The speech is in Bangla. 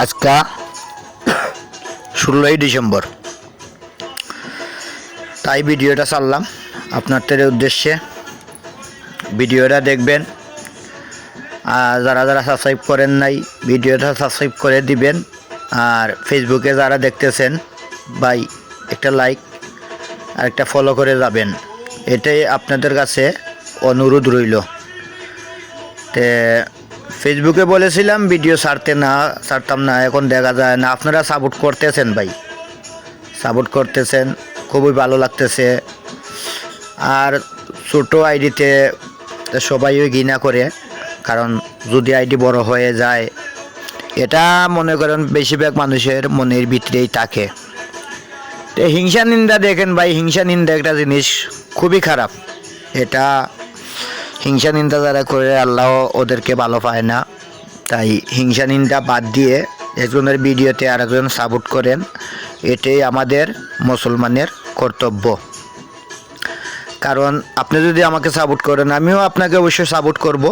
আজকা 16ই ডিসেম্বর, তাই ভিডিওটা ছাড়লাম আপনাদের উদ্দেশ্যে। ভিডিওটা দেখবেন, আর যারা যারা সাবস্ক্রাইব করেন নাই ভিডিওটা সাবস্ক্রাইব করে দিবেন। আর ফেসবুকে যারা দেখতেছেন ভাই একটা লাইক আর একটা ফলো করে যাবেন, এটাই আপনাদের কাছে অনুরোধ রইল। তে ফেসবুকে বলেছিলাম ভিডিও ছাড়তাম না, এখন দেখা যায় না। আপনারা সাপোর্ট করতেছেন ভাই, সাপোর্ট করতেছেন, খুবই ভালো লাগতেছে। আর ছোটো আইডিতে সবাইও ঘৃণা করে, কারণ যদি আইডি বড় হয়ে যায়, এটা মনে করেন বেশিরভাগ মানুষের মনের ভিতরেই থাকে। তো হিংসা নিন্দা দেখেন ভাই, হিংসা নিন্দা একটা জিনিস খুবই খারাপ। এটা হিংসা নিন্দা যারা করে আল্লাহ ওদেরকে ভালো পায় না। তাই হিংসা নিন্দা বাদ দিয়ে একজনের ভিডিওতে আরেকজন সাপোর্ট করেন, এটাই আমাদের মুসলমানের কর্তব্য। কারণ আপনি যদি আমাকে সাপোর্ট করেন, আমিও আপনাকে অবশ্যই সাপোর্ট করব।